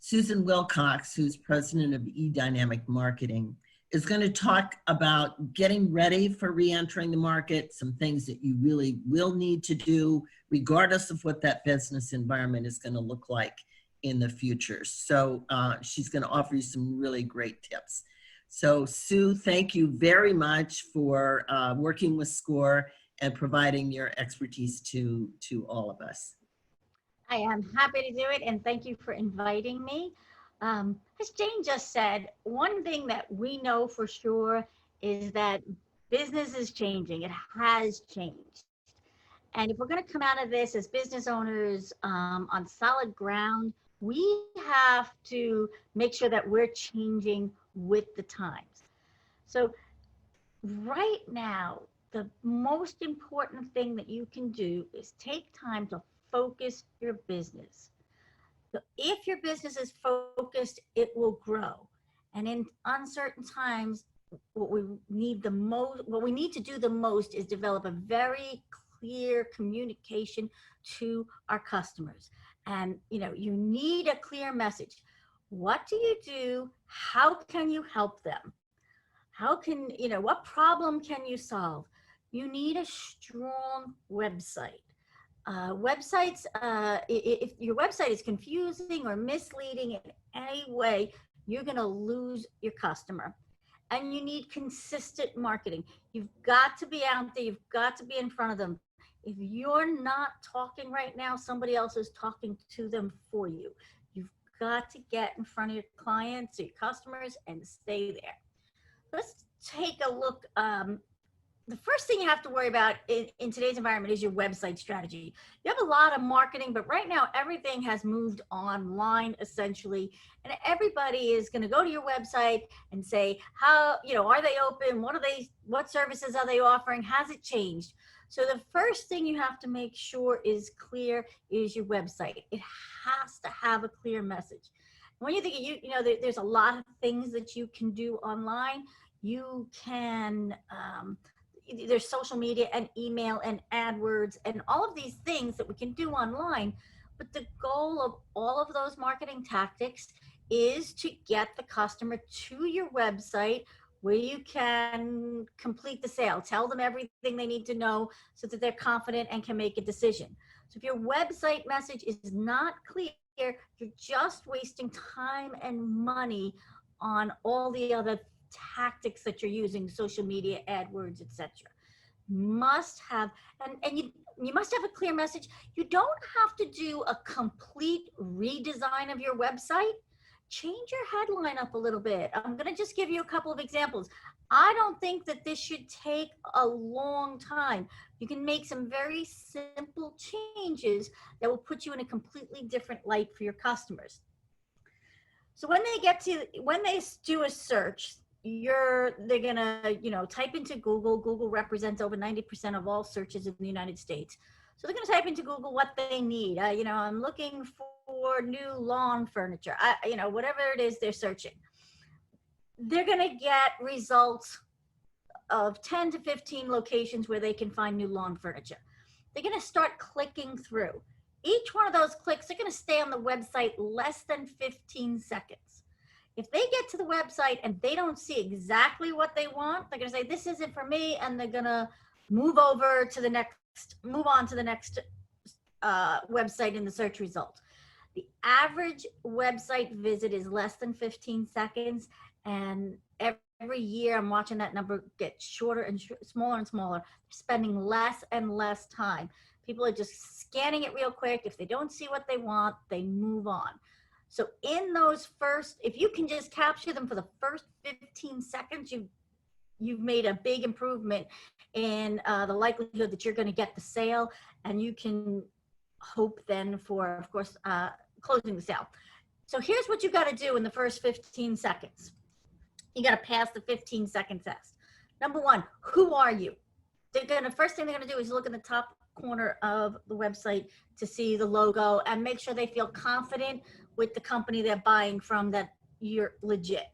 Susan Wilcox, who's president of eDynamic Marketing, is going to talk about getting ready for re-entering the market, some things that you really will need to do, regardless of what that business environment is going to look like in the future. So she's going to offer you some really great tips. So Sue, thank you very much for working with SCORE and providing your expertise to all of us. I am happy to do it, and thank you for inviting me. As Jane just said, one thing that we know for sure is that business is changing. It has changed. And if we're going to come out of this as business owners on solid ground, we have to make sure that we're changing with the times. So right now, the most important thing that you can do is take time to focus your business. So if your business is focused, it will grow. And in uncertain times, what we need to do the most is develop a very clear communication to our customers. And you need a clear message. What do you do? How can you help them? What problem can you solve? You need a strong website. If your website is confusing or misleading in any way, you're going to lose your customer. And you need consistent marketing. You've got to be out there. You've got to be in front of them. If you're not talking right now, somebody else is talking to them for you. You've got to get in front of your clients, your customers, and stay there. Let's take a look. The first thing you have to worry about in today's environment is your website strategy. You have a lot of marketing, but right now everything has moved online essentially, and everybody is going to go to your website and say, how, are they open? What services are they offering? Has it changed? So the first thing you have to make sure is clear is your website. It has to have a clear message. When you think there's a lot of things that you can do online. You can, there's social media and email and AdWords and all of these things that we can do online. But the goal of all of those marketing tactics is to get the customer to your website where you can complete the sale, tell them everything they need to know so that they're confident and can make a decision. So if your website message is not clear, you're just wasting time and money on all the other tactics that you're using, social media, AdWords, etc. Must have, and you must have a clear message. You don't have to do a complete redesign of your website. Change your headline up a little bit. I'm going to just give you a couple of examples. I don't think that this should take a long time. You can make some very simple changes that will put you in a completely different light for your customers. So when they do a search, they're gonna type into Google. Google represents over 90% of all searches in the United States. So they're gonna type into Google what they need. I'm looking for new lawn furniture. Whatever it is they're searching. They're gonna get results of 10 to 15 locations where they can find new lawn furniture. They're gonna start clicking through. Each one of those clicks, they're gonna stay on the website less than 15 seconds. If they get to the website and they don't see exactly what they want, they're going to say, this isn't for me. And they're going to move on to the next website in the search results. The average website visit is less than 15 seconds. And every year I'm watching that number get shorter and smaller and smaller, spending less and less time. People are just scanning it real quick. If they don't see what they want, they move on. So in those if you can just capture them for the first 15 seconds, you've made a big improvement in the likelihood that you're going to get the sale, and you can hope then for, of course, closing the sale. So here's what you got to do in the first 15 seconds. You got to pass the 15-second test. Number one, who are you? First thing they're going to do is look in the top corner of the website to see the logo and make sure they feel confident with the company they're buying from, that you're legit.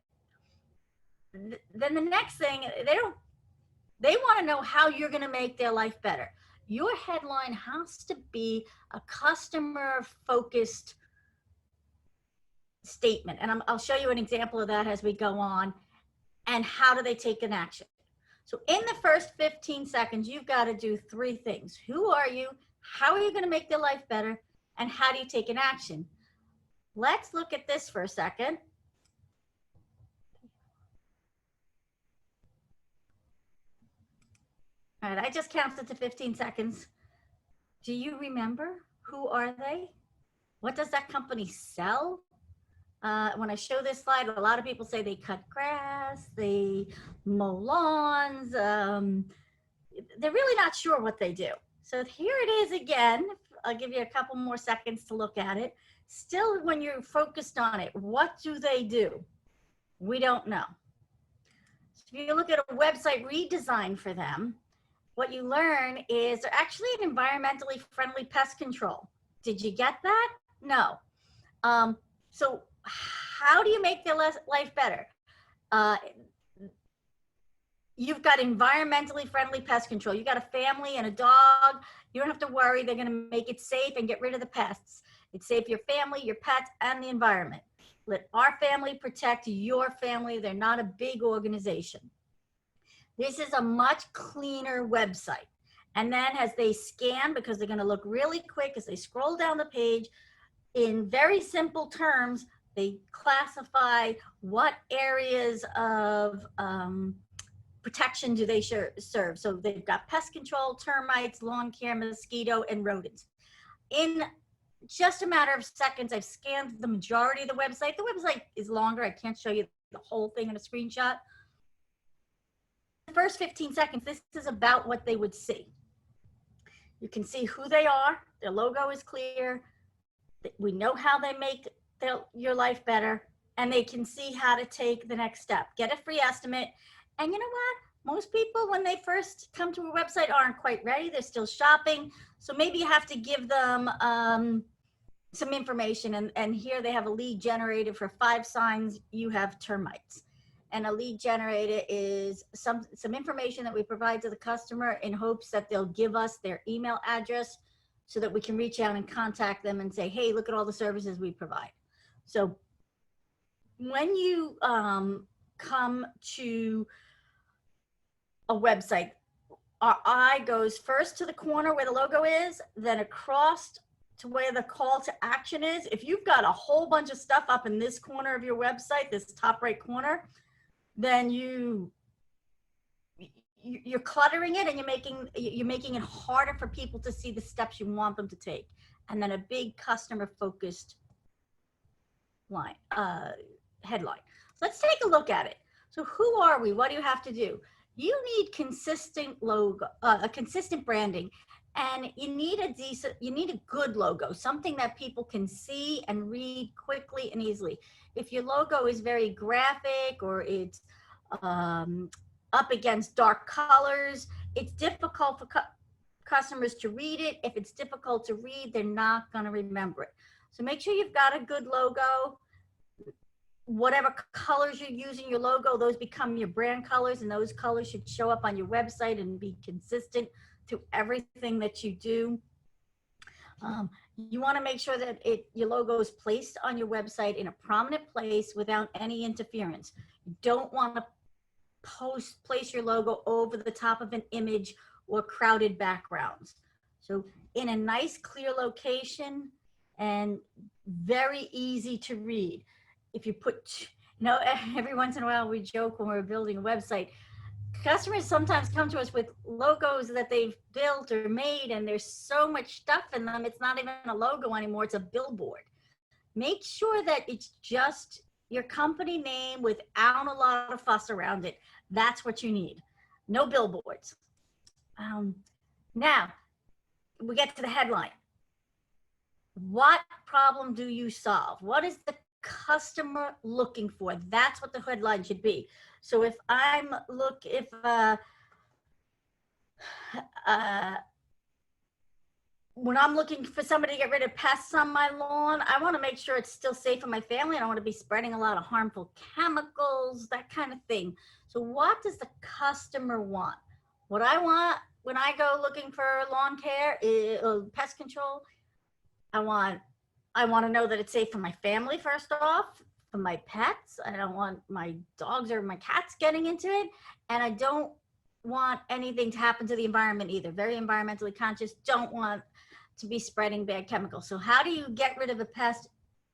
Then the next thing, they want to know how you're going to make their life better. Your headline has to be a customer focused statement. And I'll show you an example of that as we go on. And how do they take an action? So in the first 15 seconds, you've got to do three things. Who are you? How are you going to make their life better? And how do you take an action? Let's look at this for a second. All right, I just counted to 15 seconds. Do you remember? Who are they? What does that company sell? When I show this slide, a lot of people say they cut grass, they mow lawns. They're really not sure what they do. So here it is again. I'll give you a couple more seconds to look at it. Still, when you're focused on it, what do they do? We don't know. So if you look at a website redesign for them, what you learn is they're actually an environmentally friendly pest control. Did you get that? No. So how do you make their life better? You've got environmentally friendly pest control. You got a family and a dog. You don't have to worry. They're going to make it safe and get rid of the pests. It's safe for your family, your pets, and the environment. Let our family protect your family. They're not a big organization. This is a much cleaner website. And then as they scan, because they're going to look really quick as they scroll down the page, in very simple terms, they classify what areas of protection do they serve. So they've got pest control, termites, lawn care, mosquito, and rodents. In just a matter of seconds, I've scanned the majority of the website. The website is longer. I can't show you the whole thing in a screenshot. The first 15 seconds, this is about what they would see. You can see who they are. Their logo is clear. We know how they make your life better, and they can see how to take the next step. Get a free estimate. And you know what? Most people, when they first come to a website, aren't quite ready. They're still shopping. So maybe you have to give them some information. And here they have a lead generator for 5 signs you have termites. And a lead generator is some information that we provide to the customer in hopes that they'll give us their email address so that we can reach out and contact them and say, hey, look at all the services we provide. So when you come to a website, our eye goes first to the corner where the logo is, then across to where the call to action is. If you've got a whole bunch of stuff up in this corner of your website, this top right corner, then you're cluttering it and you're making it harder for people to see the steps you want them to take. And then a big customer focused line headline. So let's take a look at it. So who are we? What do you have to do? You need consistent logo, consistent branding, and you need a good logo, something that people can see and read quickly and easily. If your logo is very graphic or it's up against dark colors, it's difficult for customers to read it. If it's difficult to read, they're not going to remember it. So make sure you've got a good logo. Whatever colors you're using your logo, those become your brand colors, and those colors should show up on your website and be consistent to everything that you do. You want to make sure that your logo is placed on your website in a prominent place without any interference. You don't want to place your logo over the top of an image or crowded backgrounds. So in a nice, clear location and very easy to read. If you put, every once in a while we joke when we're building a website, customers sometimes come to us with logos that they've built or made, and there's so much stuff in them, it's not even a logo anymore, it's a billboard. Make sure that it's just your company name without a lot of fuss around it. That's what you need. No billboards. Now, we get to the headline. What problem do you solve? What is the customer looking for? That's what the headline should be. So if when I'm looking for somebody to get rid of pests on my lawn, I want to make sure it's still safe for my family. I don't want to be spreading a lot of harmful chemicals, that kind of thing. So what does the customer want? What I want when I go looking for lawn care, pest control, I want I want to know that it's safe for my family, first off, for my pets. I don't want my dogs or my cats getting into it. And I don't want anything to happen to the environment either. Very environmentally conscious, don't want to be spreading bad chemicals. So, how do you get rid of a pest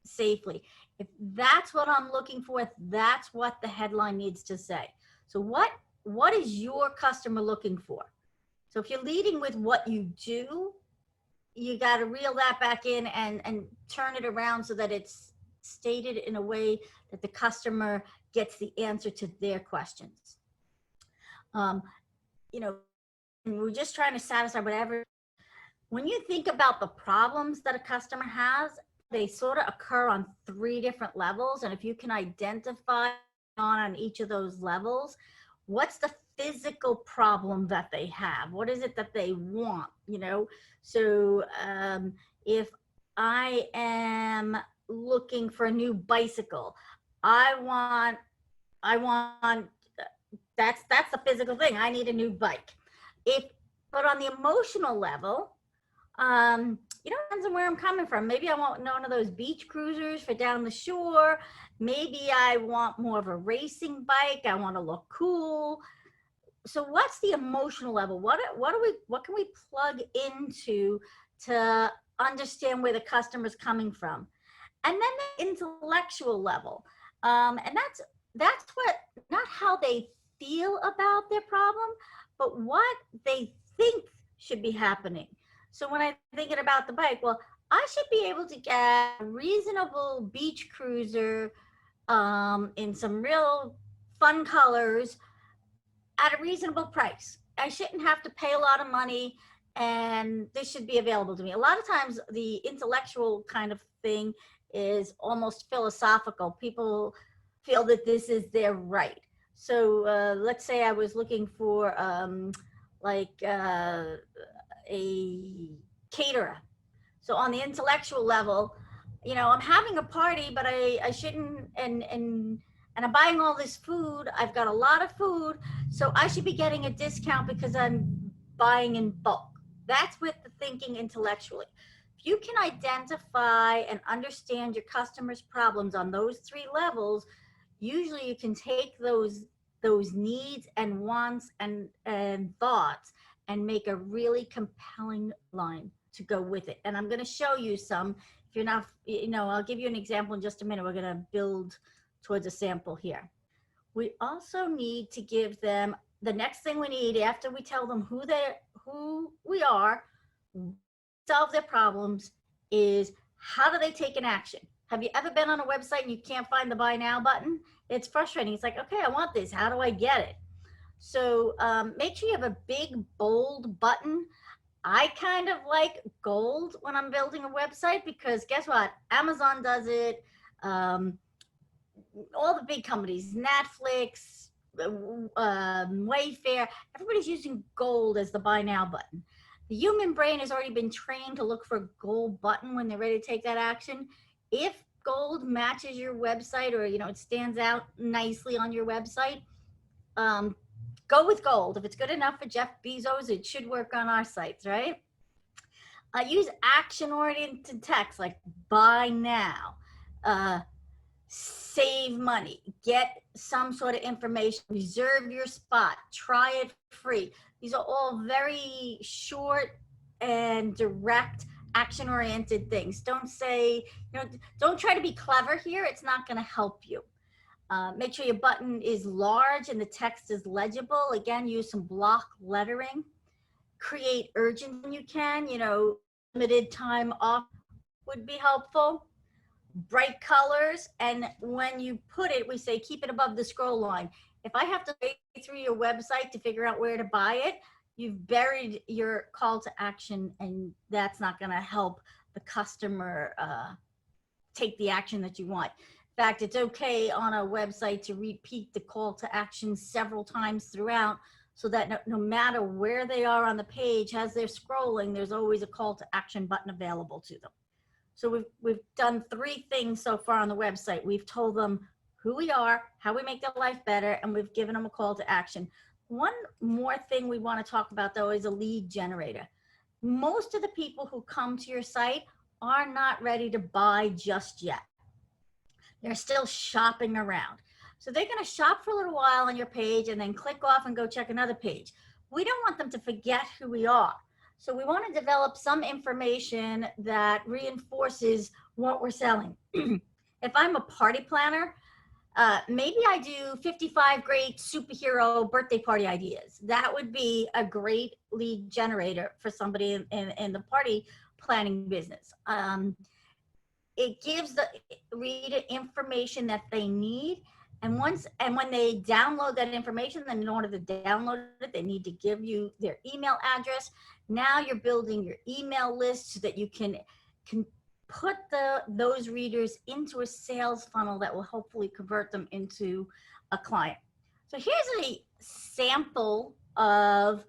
safely? If that's what I'm looking for, that's what the headline needs to say. So, what is your customer looking for? So, if you're leading with what you do, you got to reel that back in and turn it around so that it's stated in a way that the customer gets the answer to their questions. Um, you know, we're just trying to satisfy whatever. When you think about the problems that a customer has, they sort of occur on 3 different levels. And if you can identify on each of those levels, what's the physical problem that they have? What is it that they want? So if I am looking for a new bicycle, I want that's the physical thing. I need a new bike. But on the emotional level, depends on where I'm coming from. Maybe I want one of those beach cruisers for down the shore. Maybe I want more of a racing bike. I want to look cool. So what's the emotional level? What can we plug into to understand where the customer's coming from? And then the intellectual level. And that's what, not how they feel about their problem, but what they think should be happening. So when I'm thinking about the bike, well, I should be able to get a reasonable beach cruiser in some real fun colors at a reasonable price. I shouldn't have to pay a lot of money, and this should be available to me. A lot of times the intellectual kind of thing is almost philosophical. People feel that this is their right. So let's say I was looking for a caterer. So on the intellectual level, I'm having a party, but I shouldn't, and I'm buying all this food. I've got a lot of food, so I should be getting a discount because I'm buying in bulk. That's with the thinking intellectually. If you can identify and understand your customer's problems on those 3 levels, usually you can take those needs and wants and thoughts and make a really compelling line to go with it. And I'm going to show you some. If you're not, I'll give you an example in just a minute. We're going to build towards a sample here. We also need to give them the next thing we need after we tell them who we are, solve their problems, is how do they take an action? Have you ever been on a website and you can't find the buy now button? It's frustrating. It's like, okay, I want this. How do I get it? So make sure you have a big, bold button. I kind of like gold when I'm building a website because guess what? Amazon does it. All the big companies, Netflix, Wayfair, everybody's using gold as the buy now button. The human brain has already been trained to look for a gold button when they're ready to take that action. If gold matches your website or, it stands out nicely on your website, go with gold. If it's good enough for Jeff Bezos, it should work on our sites, right? Use action-oriented text like buy now, save money, get some sort of information, reserve your spot, try it free. These are all very short and direct action-oriented things. Don't say, don't try to be clever here. It's not going to help you. Make sure your button is large and the text is legible. Again, use some block lettering. Create urgent when you can. Limited time off would be helpful. Bright colors. And when you put it, we say keep it above the scroll line. If I have to wait through your website to figure out where to buy it, you've buried your call to action, and that's not going to help the customer take the action that you want. In fact, it's okay on a website to repeat the call to action several times throughout so that no matter where they are on the page, as they're scrolling, there's always a call to action button available to them. So we've done 3 things so far on the website. We've told them who we are, how we make their life better, and we've given them a call to action. One more thing we want to talk about, though, is a lead generator. Most of the people who come to your site are not ready to buy just yet. They're still shopping around. So they're going to shop for a little while on your page and then click off and go check another page. We don't want them to forget who we are. So we want to develop some information that reinforces what we're selling. If I'm a party planner, maybe I do 55 great superhero birthday party ideas. That would be a great lead generator for somebody in the party planning business. It gives the reader information that they need. And when they download that information, then in order to download it, they need to give you their email address. Now you're building your email list so that you can put those readers into a sales funnel that will hopefully convert them into a client. So here's a sample of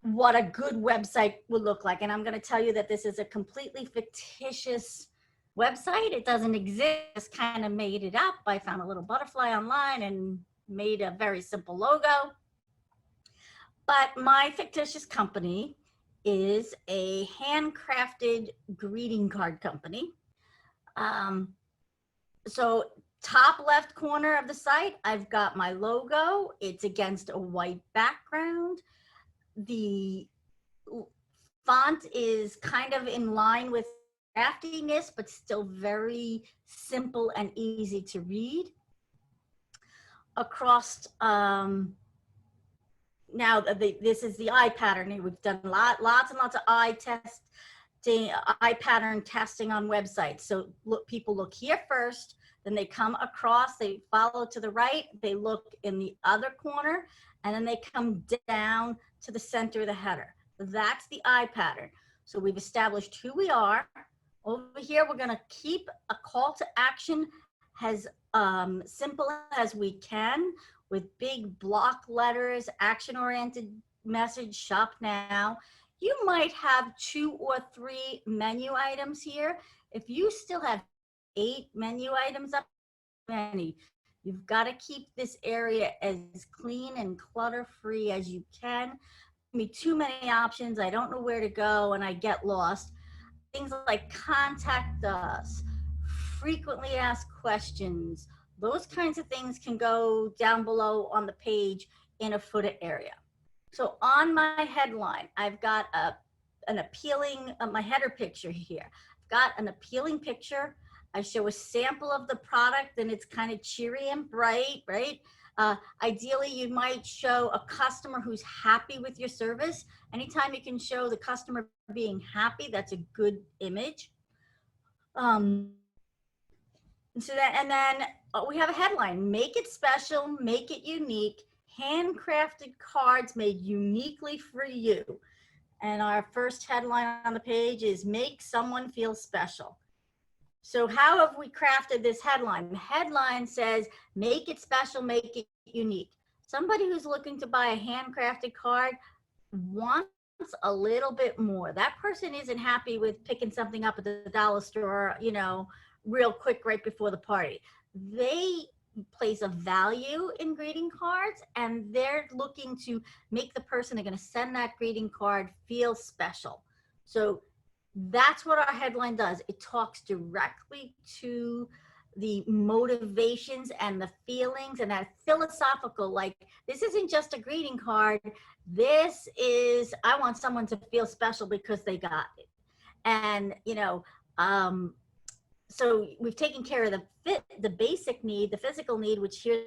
what a good website would look like. And I'm going to tell you that this is a completely fictitious website. It doesn't exist. Just kind of made it up. I found a little butterfly online and made a very simple logo. But my fictitious company is a handcrafted greeting card company. So top left corner of the site, I've got my logo. It's against a white background. The font is kind of in line with craftiness, but still very simple and easy to read. Across, now this is the eye pattern. We've done lots and lots of eye pattern testing on websites. So people look here first, then they come across, they follow to the right, they look in the other corner, and then they come down to the center of the header. That's the eye pattern. So we've established who we are. Over here, we're gonna keep a call to action as simple as we can, with big block letters, action-oriented message, shop now. You might have 2 or 3 menu items here. If you still have 8 menu items up, many, you've got to keep this area as clean and clutter-free as you can. Me too many options, I don't know where to go, and I get lost. Things like contact us, frequently asked questions, those kinds of things can go down below on the page in a footer area. So on my headline, I've got an appealing, my header picture here. I've got an appealing picture. I show a sample of the product and it's kind of cheery and bright, right? Ideally, you might show a customer who's happy with your service. Anytime you can show the customer being happy, that's a good image. So that, and then we have a headline: make it special, make it unique, handcrafted cards made uniquely for you. And our first headline on the page is make someone feel special. So how have we crafted this headline? The headline says, make it special, make it unique. Somebody who's looking to buy a handcrafted card wants a little bit more. That person isn't happy with picking something up at the dollar store, you know, real quick right before the party. They place a value in greeting cards, and they're looking to make the person they're going to send that greeting card feel special. So that's what our headline does. It talks directly to the motivations and the feelings and that philosophical, like, this isn't just a greeting card. This is, I want someone to feel special because they got it. And, you know, so we've taken care of the basic need, the physical need, which here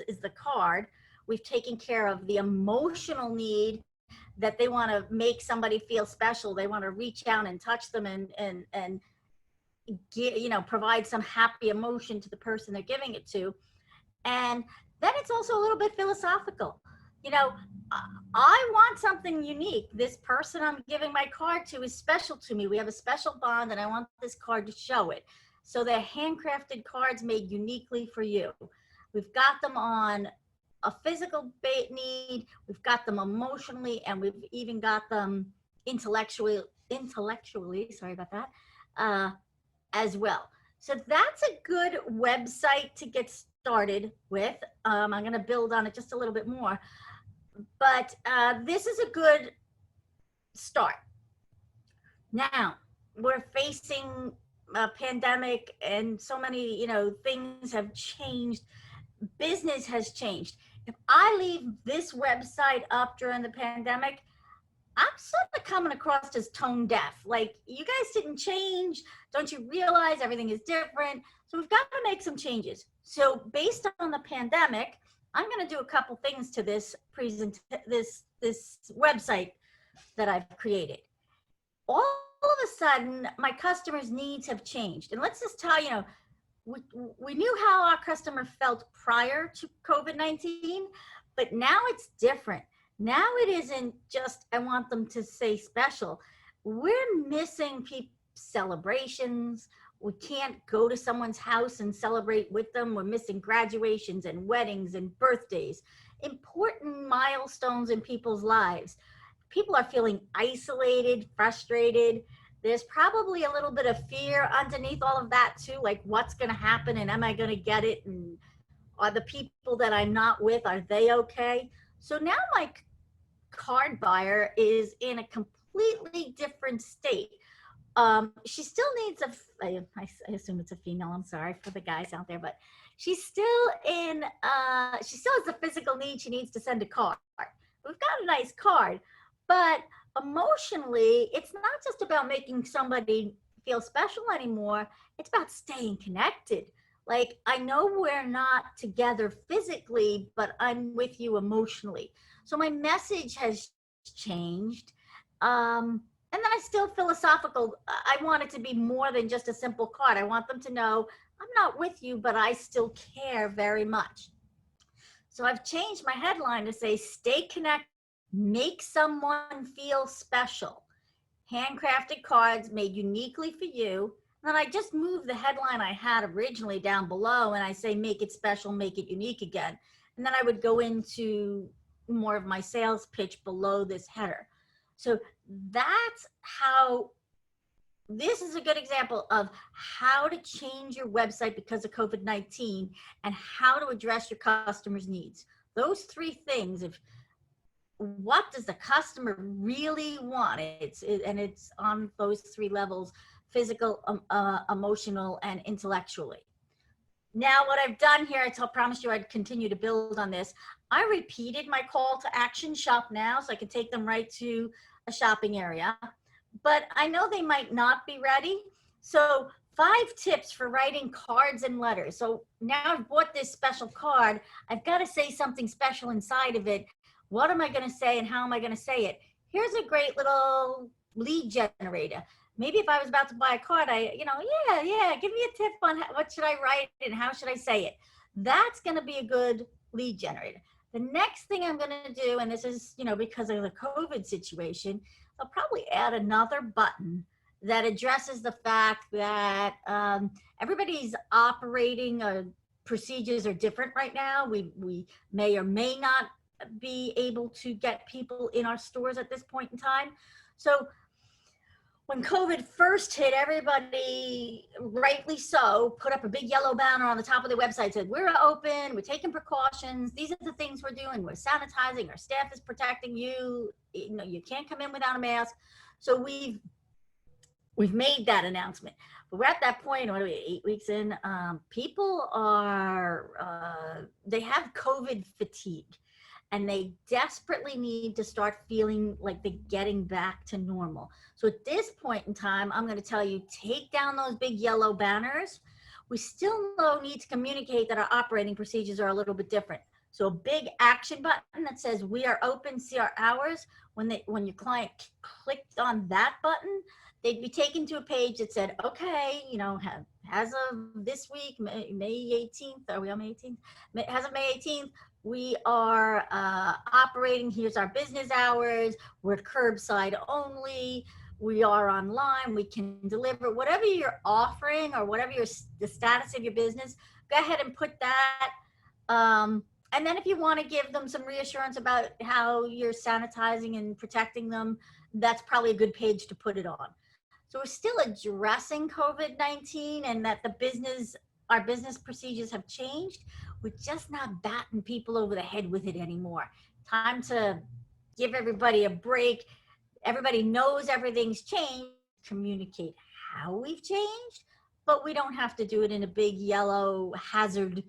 is the card. We've taken care of the emotional need, that they want to make somebody feel special. They want to reach out and touch them and get, you know, provide some happy emotion to the person they're giving it to. And then it's also a little bit philosophical. You know, I want something unique. This person I'm giving my card to is special to me. We have a special bond, and I want this card to show it. So they're handcrafted cards made uniquely for you. We've got them on a physical need, we've got them emotionally, and we've even got them intellectually, sorry about that, as well. So that's a good website to get started with. I'm going to build on it just a little bit more, but this is a good start. Now, we're facing a pandemic and so many, things have changed. Business has changed. If I leave this website up during the pandemic, I'm sort of coming across as tone deaf. Like, you guys didn't change. Don't you realize everything is different? So we've got to make some changes. So based on the pandemic, I'm going to do a couple things to this website that I've created. All of a sudden, my customers' needs have changed. And let's just tell we knew how our customer felt prior to COVID-19, but now it's different. Now it isn't just, I want them to say special. We're missing celebrations. We can't go to someone's house and celebrate with them. We're missing graduations and weddings and birthdays, important milestones in people's lives. People are feeling isolated, frustrated. There's probably a little bit of fear underneath all of that too, like what's going to happen and am I going to get it, and are the people that I'm not with, are they okay? So now my card buyer is in a completely different state. She still needs I assume it's a female, I'm sorry for the guys out there, but she's still she still has a physical need. She needs to send a card. We've got a nice card, but emotionally, it's not just about making somebody feel special anymore. It's about staying connected. Like, I know we're not together physically, but I'm with you emotionally. So my message has changed. And then I still philosophical. I want it to be more than just a simple card. I want them to know I'm not with you, but I still care very much. So I've changed my headline to say, stay connected, make someone feel special. Handcrafted cards made uniquely for you. And then I just moved the headline I had originally down below and I say, make it special, make it unique again. And then I would go into more of my sales pitch below this header. So that's how, this is a good example of how to change your website because of COVID-19 and how to address your customers' needs. Those three things, what does the customer really want? It's on those three levels: physical, emotional, and intellectually. Now, what I've done here, I promised you I'd continue to build on this. I repeated my call to action, shop now, so I can take them right to a shopping area. But I know they might not be ready. So 5 tips for writing cards and letters. So now I've bought this special card. I've got to say something special inside of it. What am I going to say and how am I going to say it? Here's a great little lead generator. Maybe if I was about to buy a card, give me a tip on what should I write and how should I say it? That's going to be a good lead generator. The next thing I'm going to do, and this is, because of the COVID situation, I'll probably add another button that addresses the fact that everybody's operating procedures are different right now. We may or may not be able to get people in our stores at this point in time. So when COVID first hit, everybody, rightly so, put up a big yellow banner on the top of the website, said, we're open, we're taking precautions, these are the things we're doing, we're sanitizing, our staff is protecting you, you can't come in without a mask. So we've made that announcement. But we're at that point, what are we, 8 weeks in? People are, they have COVID fatigue. And they desperately need to start feeling like they're getting back to normal. So at this point in time, I'm going to tell you, take down those big yellow banners. We still need to communicate that our operating procedures are a little bit different. So a big action button that says we are open, see our hours. When your client clicked on that button, they'd be taken to a page that said, okay, as of this week, May 18th, are we on May 18th? As of May 18th, we are operating, here's our business hours, we're curbside only, we are online, we can deliver, whatever you're offering or whatever the status of your business, go ahead and put that. And then if you want to give them some reassurance about how you're sanitizing and protecting them, that's probably a good page to put it on. So we're still addressing COVID-19 and that our business procedures have changed. We're just not batting people over the head with it anymore. Time to give everybody a break. Everybody knows everything's changed. communicate how we've changed, but we don't have to do it in a big yellow hazard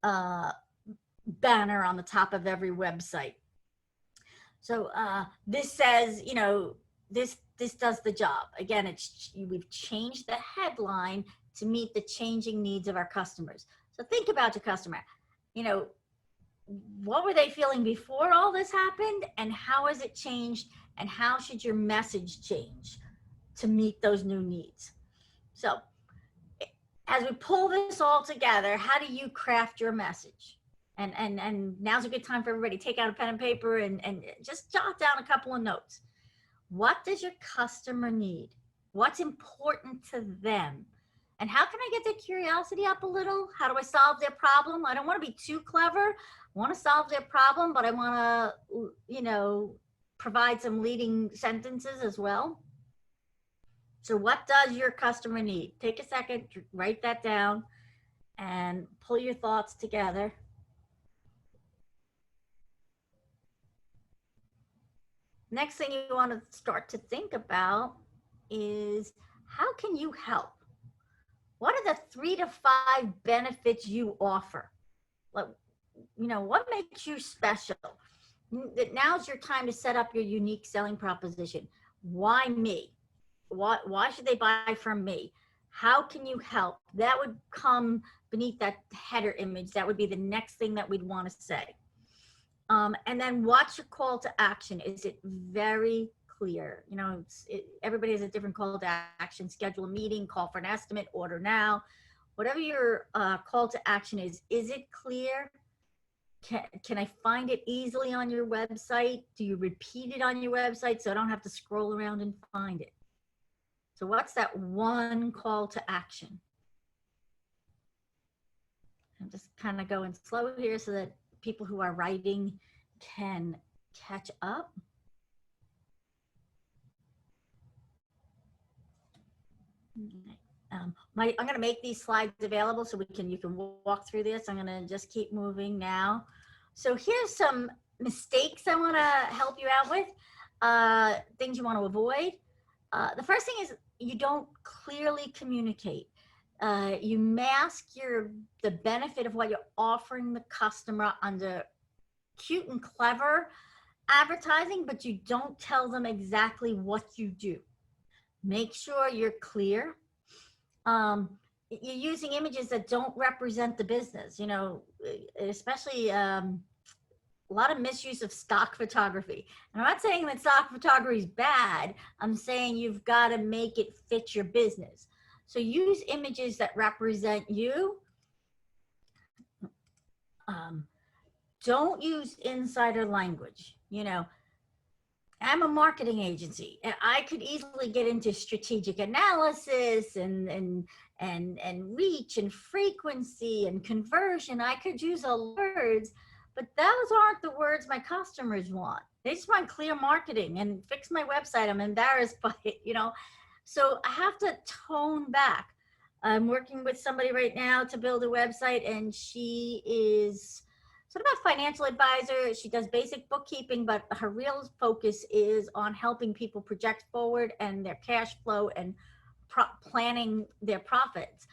banner on the top of every website. So this says, this does the job. Again, we've changed the headline to meet the changing needs of our customers. So think about your customer. What were they feeling before all this happened, and how has it changed, and how should your message change to meet those new needs? So as we pull this all together, how do you craft your message? And now's a good time for everybody. Take out a pen and paper and just jot down a couple of notes. What does your customer need? What's important to them? And how can I get their curiosity up a little? How do I solve their problem? I don't want to be too clever. I want to solve their problem, but I want to, provide some leading sentences as well. So what does your customer need? Take a second, write that down, and pull your thoughts together. Next thing you want to start to think about is, how can you help? What are the 3 to 5 benefits you offer? Like, what makes you special? Now's your time to set up your unique selling proposition. Why me? Why should they buy from me? How can you help? That would come beneath that header image. That would be the next thing that we'd want to say. And then what's your call to action? Is it very clear? Everybody has a different call to action. Schedule a meeting, call for an estimate, order now. Whatever your call to action is it clear? Can I find it easily on your website? Do you repeat it on your website so I don't have to scroll around and find it? So what's that one call to action? I'm just kind of going slow here so that people who are writing can catch up. I'm going to make these slides available so you can walk through this. I'm going to just keep moving now. So here's some mistakes I want to help you out with, things you want to avoid. The first thing is, you don't clearly communicate. You mask the benefit of what you're offering the customer under cute and clever advertising, but you don't tell them exactly what you do. Make sure you're clear. You're using images that don't represent the business, especially a lot of misuse of stock photography. And I'm not saying that stock photography is bad. I'm saying you've got to make it fit your business. So use images that represent you. Don't use insider language. I'm a marketing agency, and I could easily get into strategic analysis and reach and frequency and conversion. I could use all words, but those aren't the words my customers want. They just want clear marketing and fix my website. I'm embarrassed by it, So I have to tone back. I'm working with somebody right now to build a website, and she is sort of a financial advisor. She does basic bookkeeping, but her real focus is on helping people project forward and their cash flow and planning their profits.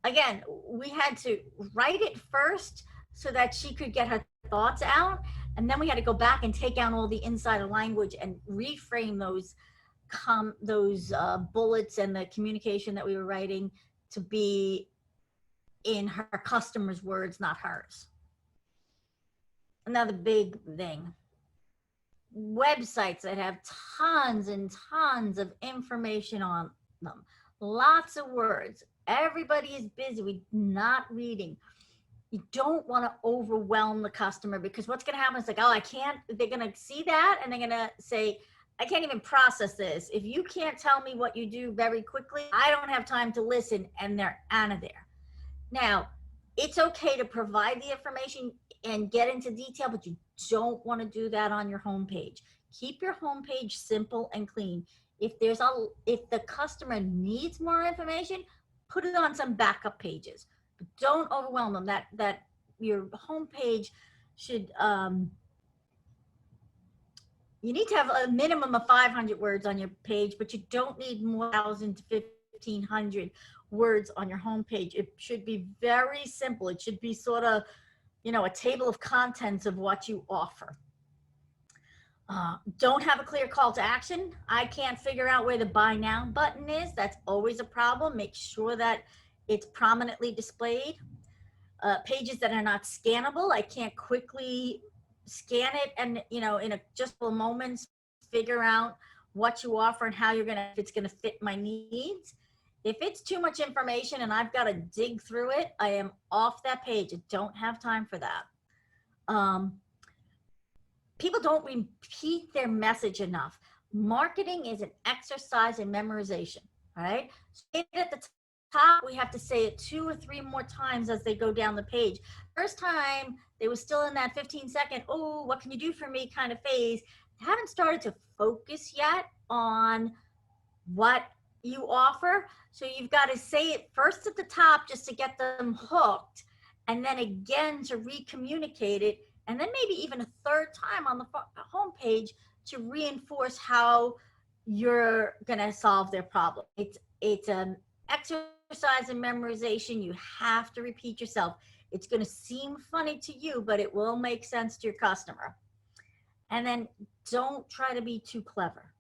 Again, we had to write it first so that she could get her thoughts out, and then we had to go back and take out all the insider language and reframe those bullets and the communication that we were writing to be in her customer's words, not hers. Another big thing, websites that have tons and tons of information on them, lots of words. Everybody is busy with not reading. You don't want to overwhelm the customer, because what's going to happen is like, oh, I can't, they're going to see that and they're going to say, I can't even process this. If you can't tell me what you do very quickly, I don't have time to listen, and they're out of there. Now, it's okay to provide the information and get into detail, but you don't want to do that on your homepage. Keep your homepage simple and clean. If the customer needs more information, put it on some backup pages, but don't overwhelm them. That your homepage should you need to have a minimum of 500 words on your page, but you don't need more than 1,000 to 1,500 words on your homepage. It should be very simple. It should be sort of, you know, a table of contents of what you offer. Don't have a clear call to action. I can't figure out where the buy now button is. That's always a problem. Make sure that it's prominently displayed. Pages that are not scannable. I can't quickly scan it and, you know, in just a moments, figure out what you offer and how if it's gonna fit my needs. If it's too much information and I've got to dig through it, I am off that page. I don't have time for that. People don't repeat their message enough. Marketing is an exercise in memorization, all right? So at the top, we have to say it 2 or 3 more times as they go down the page. First time, they were still in that 15-second, oh, what can you do for me kind of phase. They haven't started to focus yet on what you offer. So you've got to say it first at the top just to get them hooked, and then again to re-communicate it, and then maybe even a third time on the homepage to reinforce how you're going to solve their problem. It's an exercise in memorization. You have to repeat yourself. It's going to seem funny to you, but it will make sense to your customer. And then don't try to be too clever.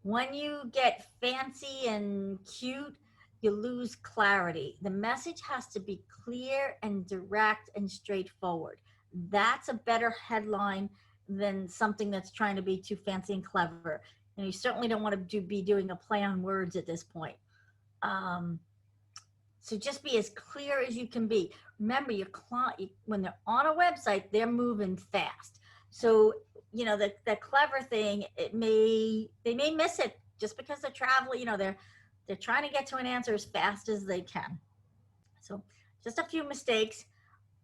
When you get fancy and cute, you lose clarity. The message has to be clear and direct and straightforward. That's a better headline than something that's trying to be too fancy and clever. And you certainly don't want to be doing a play on words at this point. So just be as clear as you can be. Remember, your client, when they're on a website, they're moving fast. So, you know, the clever thing, they may miss it just because they're traveling, you know, they're trying to get to an answer as fast as they can. So just a few mistakes,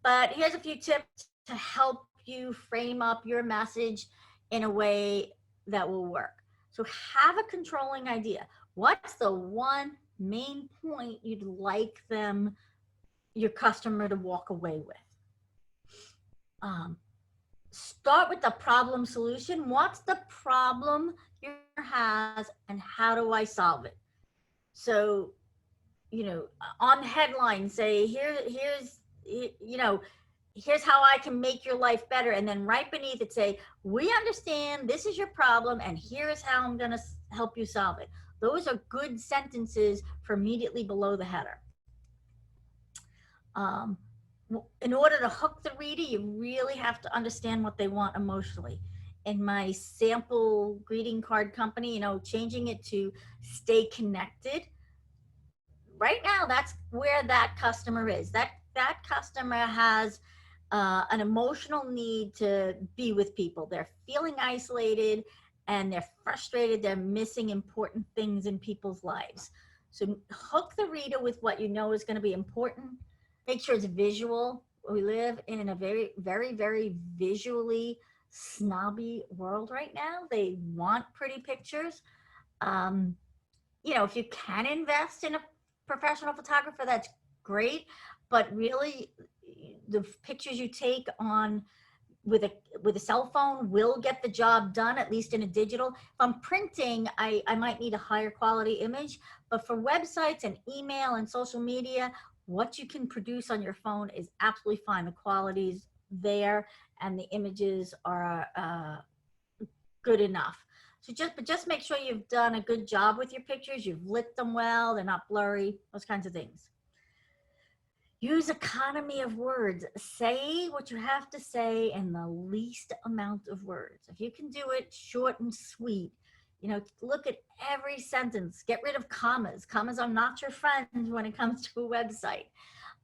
but here's a few tips to help you frame up your message in a way that will work. So have a controlling idea. What's the one main point you'd like your customer to walk away with? Start with the problem solution. What's the problem your has and how do I solve it? So, you know, on the headline, say, here's how I can make your life better. And then right beneath it, say, we understand this is your problem and here's how I'm going to help you solve it. Those are good sentences for immediately below the header. In order to hook the reader, you really have to understand what they want emotionally. In my sample greeting card company, you know, changing it to stay connected. Right now, that's where that customer is. That customer has an emotional need to be with people. They're feeling isolated and they're frustrated. They're missing important things in people's lives. So hook the reader with what you know is going to be important. Make sure it's visual. We live in a very, very, very visually snobby world right now. They want pretty pictures. You know, if you can invest in a professional photographer, that's great. But really, the pictures you take with a cell phone will get the job done, at least in a digital. If I'm printing, I might need a higher quality image. But for websites and email and social media, what you can produce on your phone is absolutely fine. The quality's there and the images are good enough. So just make sure you've done a good job with your pictures. You've lit them well. They're not blurry, those kinds of things. Use economy of words. Say what you have to say in the least amount of words. If you can do it short and sweet, you know, look at every sentence. Get rid of commas. Commas are not your friends when it comes to a website.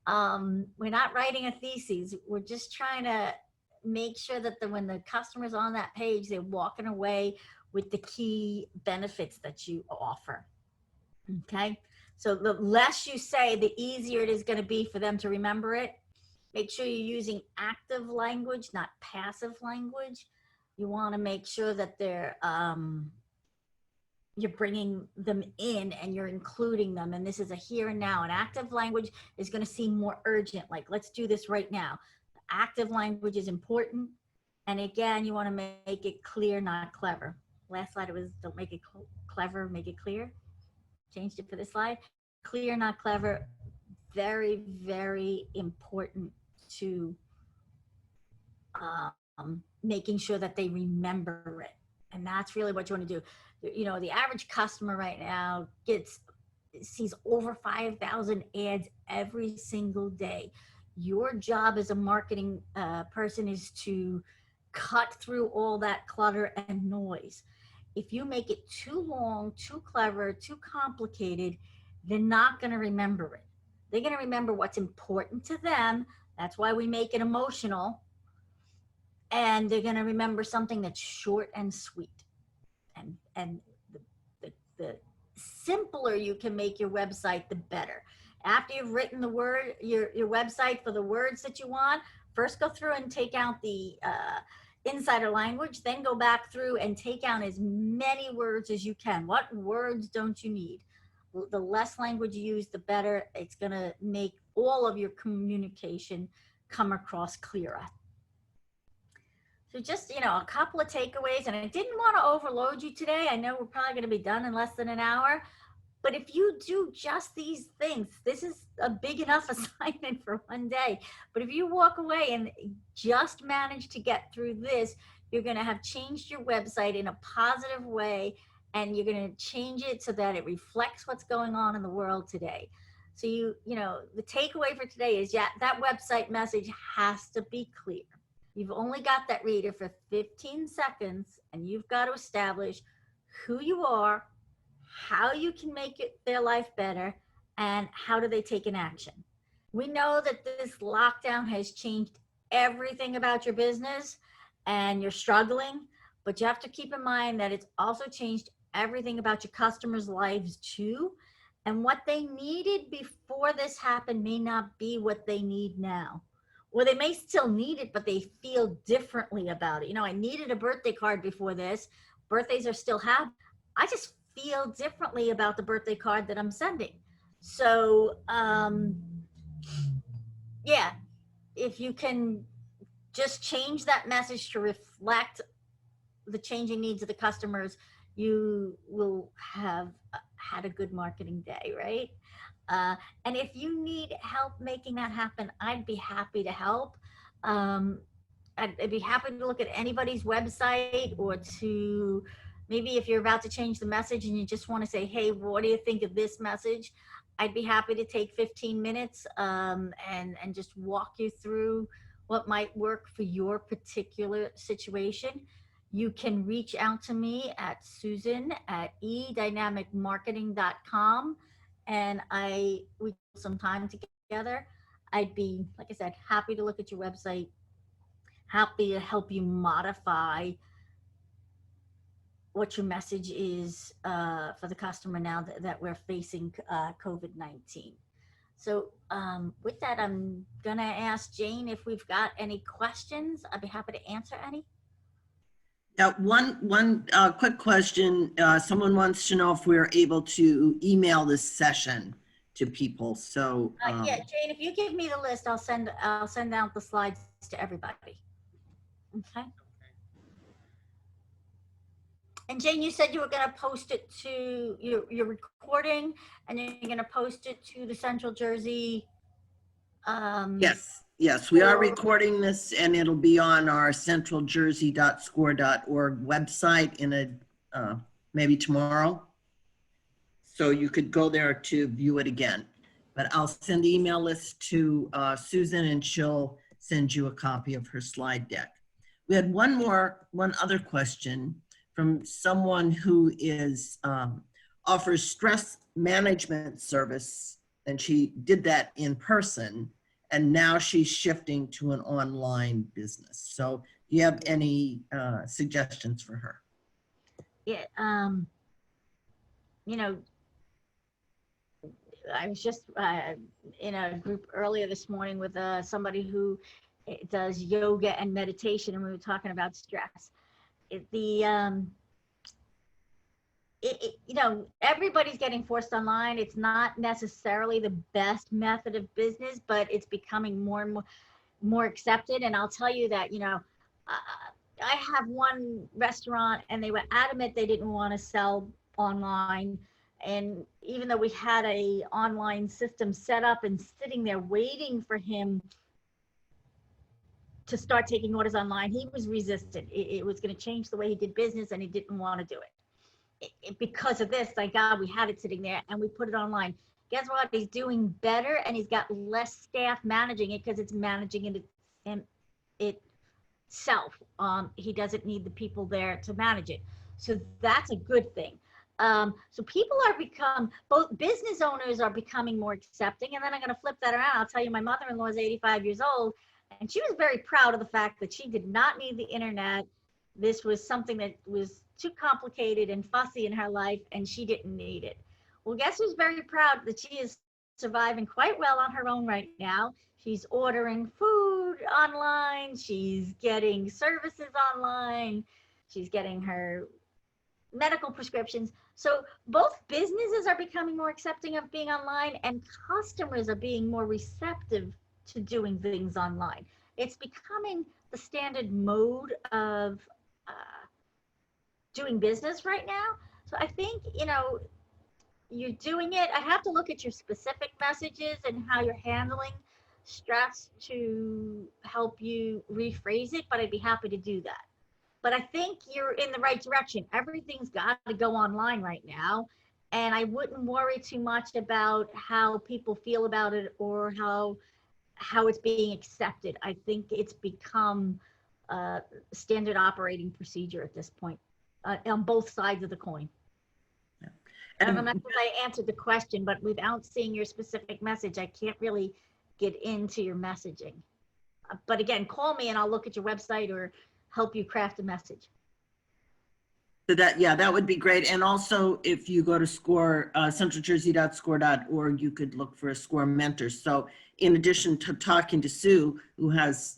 We're not writing a thesis. We're just trying to make sure that when the customer's on that page, they're walking away with the key benefits that you offer. Okay. So the less you say, the easier it is going to be for them to remember it. Make sure you're using active language, not passive language. You want to make sure that you're bringing them in and you're including them. And this is a here and now. An active language is going to seem more urgent, like let's do this right now. Active language is important. And again, you want to make it clear, not clever. Last slide, it was don't make it clever, make it clear. Changed it for this slide. Clear, not clever. Very, very important to making sure that they remember it. And that's really what you want to do. You know, the average customer right now sees over 5,000 ads every single day. Your job as a marketing person is to cut through all that clutter and noise. If you make it too long, too clever, too complicated, they're not going to remember it. They're going to remember what's important to them. That's why we make it emotional. And they're going to remember something that's short and sweet. And the simpler you can make your website, the better. After you've written your website for the words that you want, first go through and take out the insider language, then go back through and take out as many words as you can. What words don't you need? The less language you use, the better. It's going to make all of your communication come across clearer. So just, you know, a couple of takeaways, and I didn't want to overload you today. I know we're probably going to be done in less than an hour, but if you do just these things, this is a big enough assignment for one day. But if you walk away and just manage to get through this, you're going to have changed your website in a positive way, and you're going to change it so that it reflects what's going on in the world today. So you know, the takeaway for today is, yeah, that website message has to be clear. You've only got that reader for 15 seconds, and you've got to establish who you are, how you can make their life better, and how do they take an action. We know that this lockdown has changed everything about your business and you're struggling, but you have to keep in mind that it's also changed everything about your customers' lives too. And what they needed before this happened may not be what they need now. Or they may still need it, but they feel differently about it. You know, I needed a birthday card before this. Birthdays are still happening. I just feel differently about the birthday card that I'm sending. So, yeah, if you can just change that message to reflect the changing needs of the customers, you will have had a good marketing day, right? And if you need help making that happen, I'd be happy to help. I'd be happy to look at anybody's website, or to maybe if you're about to change the message and you just want to say, hey, what do you think of this message? I'd be happy to take 15 minutes and just walk you through what might work for your particular situation. You can reach out to me at susan@edynamicmarketing.com, and we spend some time together. I'd be, like I said, happy to look at your website, happy to help you modify what your message is for the customer now that we're facing COVID-19. So with that, I'm gonna ask Jane if we've got any questions. I'd be happy to answer any. Now, one quick question. Someone wants to know if we're able to email this session to people. So yeah, Jane, if you give me the list, I'll send out the slides to everybody. Okay. And Jane, you said you were going to post it to your recording, and you're going to post it to the Central Jersey. Yes, we are recording this, and it'll be on our centraljersey.score.org website in maybe tomorrow. So you could go there to view it again. But I'll send the email list to Susan, and she'll send you a copy of her slide deck. We had one other question from someone who offers stress management service, and she did that in person, and now she's shifting to an online business. So do you have any suggestions for her? Yeah, you know, I was just in a group earlier this morning with somebody who does yoga and meditation, and we were talking about stress. You know, everybody's getting forced online. It's not necessarily the best method of business, but it's becoming more and more accepted. And I'll tell you that, you know, I have one restaurant and they were adamant they didn't want to sell online. And even though we had a online system set up and sitting there waiting for him to start taking orders online, he was resistant. It was going to change the way he did business and he didn't want to do it. Because of this, thank God we had it sitting there and we put it online. Guess what? He's doing better and he's got less staff managing it because it's managing it itself. He doesn't need the people there to manage it. So that's a good thing. So people both business owners are becoming more accepting. And then I'm going to flip that around. I'll tell you, my mother-in-law is 85 years old and she was very proud of the fact that she did not need the internet. This was something that was too complicated and fussy in her life and she didn't need it. Well, guess who's very proud that she is surviving quite well on her own right now. She's ordering food online. She's getting services online. She's getting her medical prescriptions. So both businesses are becoming more accepting of being online and customers are being more receptive to doing things online. It's becoming the standard mode of doing business right now. So I think, you're doing it. I have to look at your specific messages and how you're handling stress to help you rephrase it, but I'd be happy to do that. But I think you're in the right direction. Everything's got to go online right now. And I wouldn't worry too much about how people feel about it or how it's being accepted. I think it's become standard operating procedure at this point on both sides of the coin. Yeah. I don't know if I answered the question, but without seeing your specific message, I can't really get into your messaging. But again, call me and I'll look at your website or help you craft a message. So that would be great. And also if you go to SCORE, centraljersey.score.org, you could look for a SCORE mentor. So in addition to talking to Sue, who has,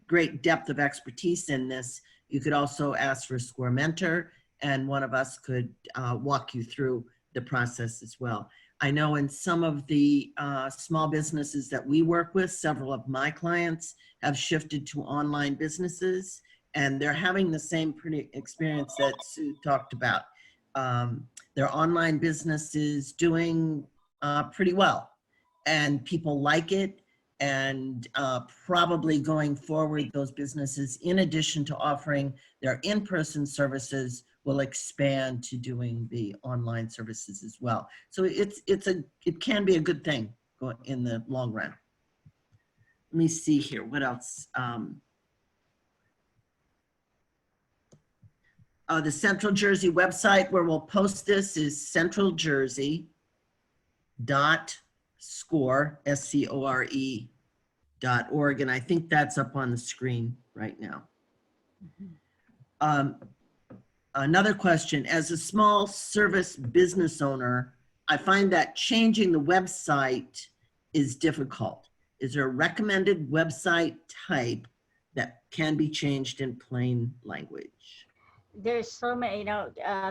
great depth of expertise in this, you could also ask for a SCORE mentor and one of us could walk you through the process as well. I know in some of the small businesses that we work with, several of my clients have shifted to online businesses and they're having the same pretty experience that Sue talked about. Their online business is doing pretty well and people like it. And probably going forward, those businesses, in addition to offering their in-person services, will expand to doing the online services as well. So it can be a good thing in the long run. Let me see here, what else? The Central Jersey website where we'll post this is centraljersey.score, SCORE.org, and I think that's up on the screen right now. Another question, as a small service business owner, I find that changing the website is difficult. Is there a recommended website type that can be changed in plain language? There's so many,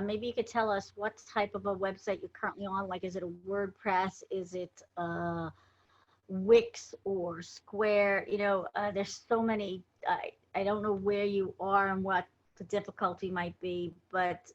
maybe you could tell us what type of a website you're currently on. Like, is it a WordPress? Is it Wix or Square? There's so many. I don't know where you are and what the difficulty might be, but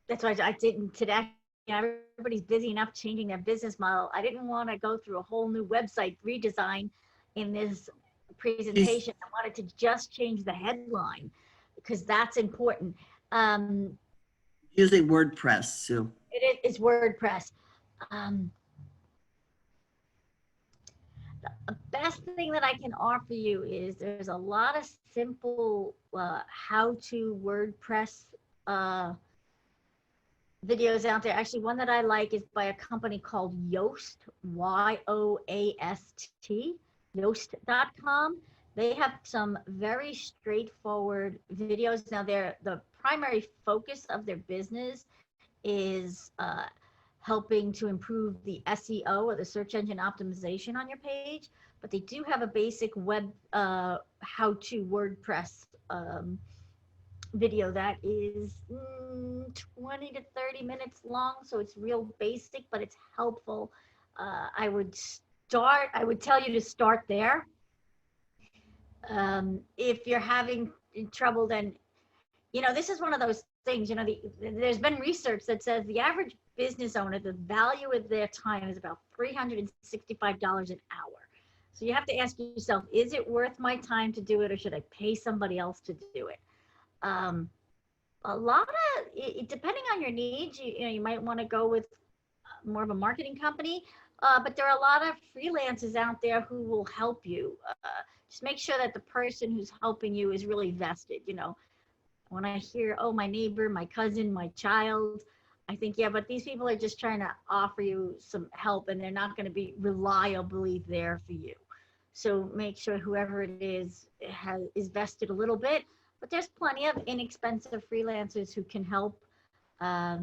that's why I didn't today. Everybody's busy enough changing their business model. I didn't want to go through a whole new website redesign in this presentation. I wanted to just change the headline because that's important. Using WordPress, Sue. It is WordPress. The best thing that I can offer you is there's a lot of simple how-to WordPress videos out there. Actually, one that I like is by a company called Yoast, Y-O-A-S-T, Yoast.com. They have some very straightforward videos. Now, the primary focus of their business is helping to improve the SEO or the search engine optimization on your page, but they do have a basic web how-to WordPress video that is 20 to 30 minutes long, so it's real basic, but it's helpful. I would tell you to start there. If you're having trouble, then, this is one of those things, there's been research that says the average business owner, the value of their time is about $365 an hour. So you have to ask yourself, is it worth my time to do it, or should I pay somebody else to do it? A lot of it, depending on your needs, you might want to go with more of a marketing company, but there are a lot of freelancers out there who will help you. Just make sure that the person who's helping you is really vested. When I hear, oh, my neighbor, my cousin, my child, I think, yeah, but these people are just trying to offer you some help, and they're not going to be reliably there for you. So make sure whoever it is vested a little bit, but there's plenty of inexpensive freelancers who can help. I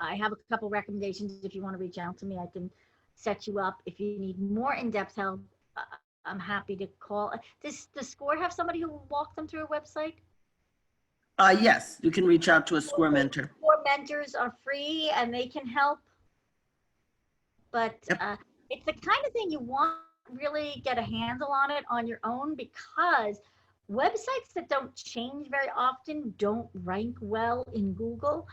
have a couple recommendations. If you want to reach out to me, I can set you up. If you need more in-depth help, I'm happy to call. Does the SCORE have somebody who will walk them through a website? Yes, you can reach out to a SCORE mentor. SCORE mentors are free and they can help. But yep. It's the kind of thing you want to really get a handle on it on your own, because websites that don't change very often don't rank well in Google.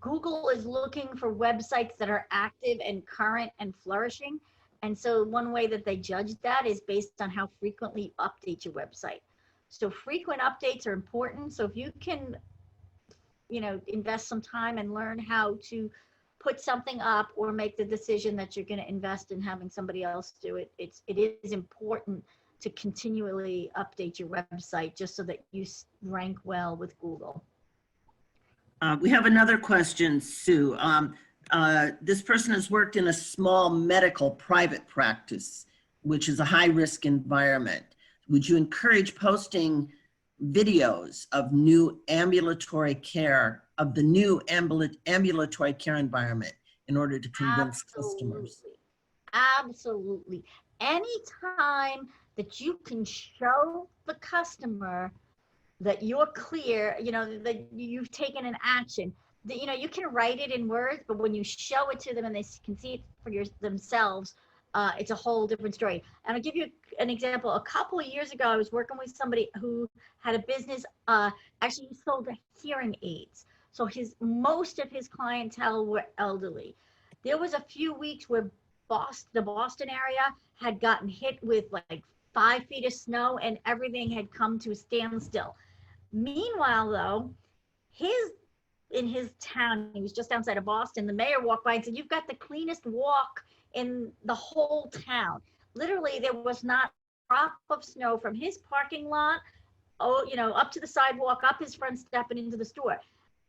Google is looking for websites that are active and current and flourishing. And so one way that they judge that is based on how frequently you update your website. So frequent updates are important. So if you can, invest some time and learn how to put something up, or make the decision that you're going to invest in having somebody else do it, it is important to continually update your website just so that you rank well with Google. We have another question, Sue. This person has worked in a small medical private practice, which is a high-risk environment. Would you encourage posting videos of new ambulatory care, of the new ambulatory care environment, in order to convince customers? Absolutely. Anytime that you can show the customer that you're clear, that you've taken an action, that, you can write it in words, but when you show it to them and they can see it for themselves, it's a whole different story. And I'll give you an example. A couple of years ago, I was working with somebody who had a business, actually he sold hearing aids. So most of his clientele were elderly. There was a few weeks where the Boston area had gotten hit with like 5 feet of snow, and everything had come to a standstill. Meanwhile, though, in his town, he was just outside of Boston, the mayor walked by and said, "You've got the cleanest walk in the whole town." Literally, there was not a drop of snow from his parking lot, up to the sidewalk, up his front step, and into the store.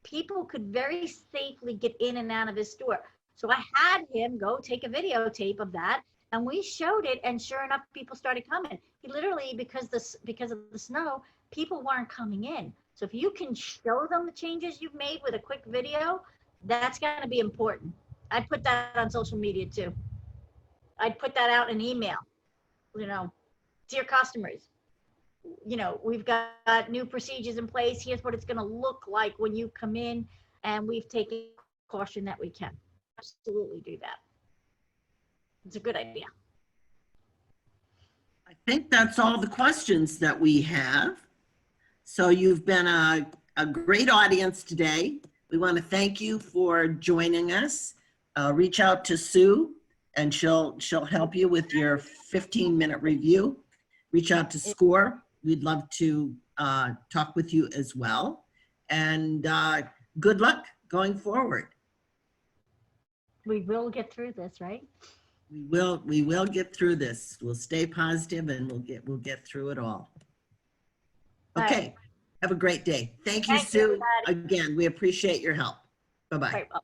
People could very safely get in and out of his store. So I had him go take a videotape of that, and we showed it, and sure enough, people started coming. He literally, because of the snow, people weren't coming in. So if you can show them the changes you've made with a quick video, that's going to be important. I'd put that on social media too. I'd put that out in email, dear customers, we've got new procedures in place. Here's what it's going to look like when you come in, and we've taken caution that we can. Absolutely do that. It's a good idea. I think that's all the questions that we have. So you've been a great audience today. We want to thank you for joining us. Reach out to Sue, and she'll help you with your 15-minute review. Reach out to SCORE. We'd love to talk with you as well. And good luck going forward. We will get through this, right? We will get through this. We'll stay positive, and we'll get through it all. Okay. Right. Have a great day. Thank you, Sue. Again, we appreciate your help. Bye-bye. Right, well.